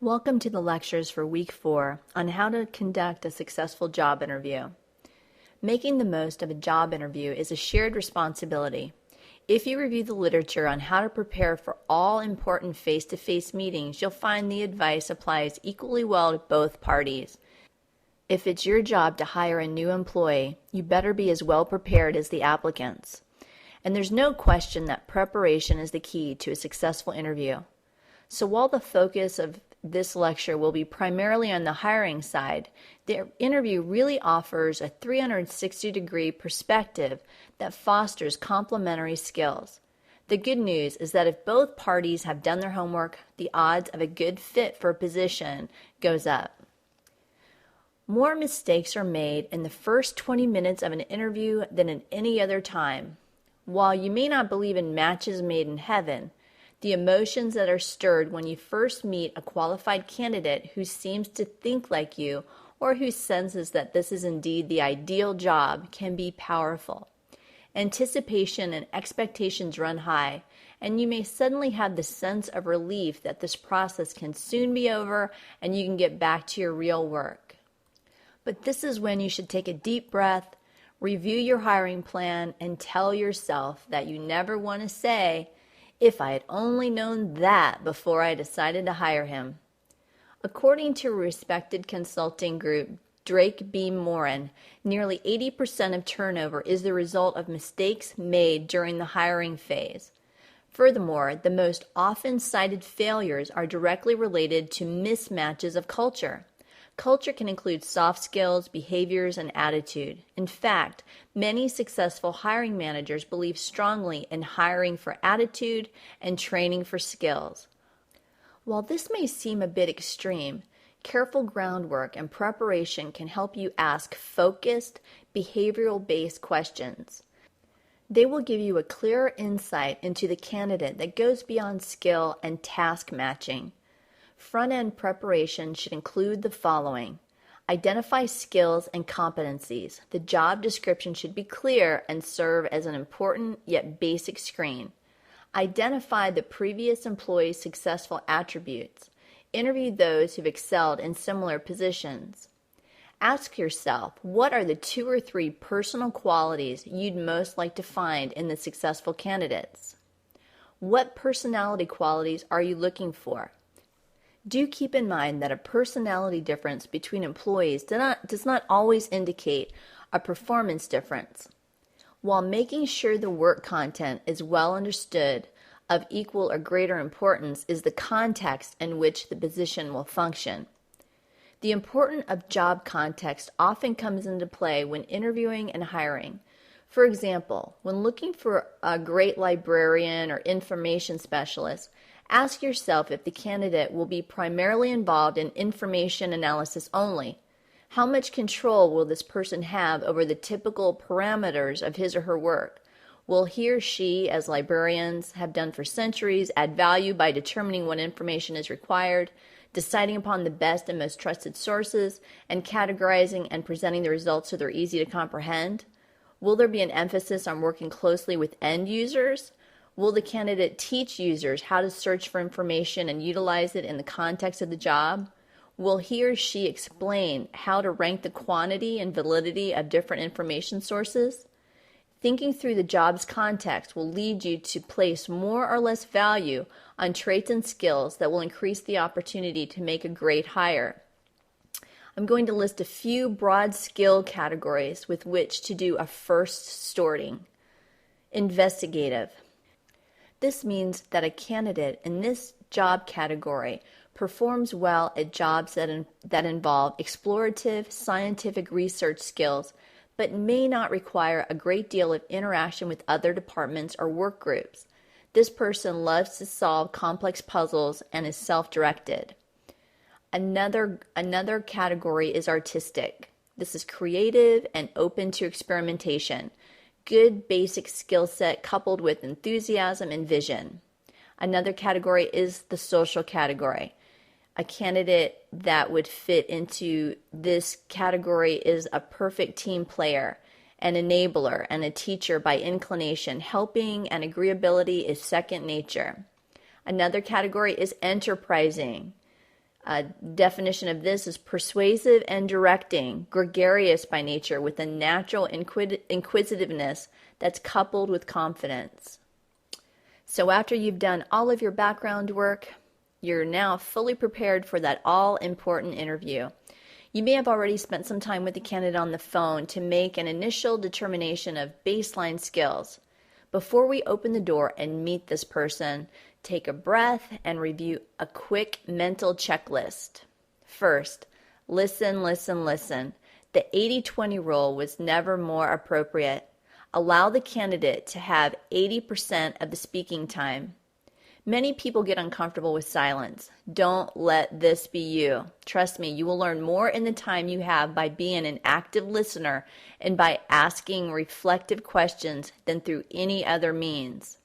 Welcome to the lectures for Week 4 on how to conduct a successful job interview. Making the most of a job interview is a shared responsibility. If you review the literature on how to prepare for all important face-to-face meetings, you'll find the advice applies equally well to both parties. If it's your job to hire a new employee, you better be as well prepared as the applicants. And there's no question that preparation is the key to a successful interview. So while the focus of this lecture will be primarily on the hiring side, the interview really offers a 360-degree perspective that fosters complementary skills. The good news is that if both parties have done their homework, the odds of a good fit for a position goes up. More mistakes are made in the first 20 minutes of an interview than at any other time. While you may not believe in matches made in heaven, the emotions that are stirred when you first meet a qualified candidate who seems to think like you or who senses that this is indeed the ideal job can be powerful. Anticipation and expectations run high, and you may suddenly have the sense of relief that this process can soon be over and you can get back to your real work. But this is when you should take a deep breath, review your hiring plan, and tell yourself that you never want to say, "If I had only known that before I decided to hire him." According to a respected consulting group, Drake B. Morin, nearly 80% of turnover is the result of mistakes made during the hiring phase. Furthermore, the most often cited failures are directly related to mismatches of culture. Culture can include soft skills, behaviors, and attitude. In fact, many successful hiring managers believe strongly in hiring for attitude and training for skills. While this may seem a bit extreme, careful groundwork and preparation can help you ask focused, behavioral-based questions. They will give you a clearer insight into the candidate that goes beyond skill and task matching. Front-end preparation should include the following. Identify skills and competencies. The job description should be clear and serve as an important yet basic screen. Identify the previous employee's successful attributes. Interview those who've excelled in similar positions. Ask yourself, what are the 2 or 3 personal qualities you'd most like to find in the successful candidates? What personality qualities are you looking for? Do keep in mind that a personality difference between employees does not always indicate a performance difference. While making sure the work content is well understood, of equal or greater importance is the context in which the position will function. The importance of job context often comes into play when interviewing and hiring. For example, when looking for a great librarian or information specialist, ask yourself if the candidate will be primarily involved in information analysis only. How much control will this person have over the typical parameters of his or her work? Will he or she, as librarians have done for centuries, add value by determining what information is required, deciding upon the best and most trusted sources, and categorizing and presenting the results so they're easy to comprehend? Will there be an emphasis on working closely with end users? Will the candidate teach users how to search for information and utilize it in the context of the job? Will he or she explain how to rank the quantity and validity of different information sources? Thinking through the job's context will lead you to place more or less value on traits and skills that will increase the opportunity to make a great hire. I'm going to list a few broad skill categories with which to do a first sorting. Investigative. This means that a candidate in this job category performs well at jobs that involve explorative scientific research skills, but may not require a great deal of interaction with other departments or work groups. This person loves to solve complex puzzles and is self-directed. Another category is artistic. This is creative and open to experimentation. Good basic skill set coupled with enthusiasm and vision. Another category is the social category. A candidate that would fit into this category is a perfect team player, an enabler, and a teacher by inclination. Helping and agreeability is second nature. Another category is enterprising. A definition of this is persuasive and directing, gregarious by nature, with a natural inquisitiveness that's coupled with confidence. So after you've done all of your background work, you're now fully prepared for that all-important interview. You may have already spent some time with the candidate on the phone to make an initial determination of baseline skills. Before we open the door and meet this person, take a breath and review a quick mental checklist. First, listen, listen, listen. The 80-20 rule was never more appropriate. Allow the candidate to have 80% of the speaking time. Many people get uncomfortable with silence. Don't let this be you. Trust me, you will learn more in the time you have by being an active listener and by asking reflective questions than through any other means.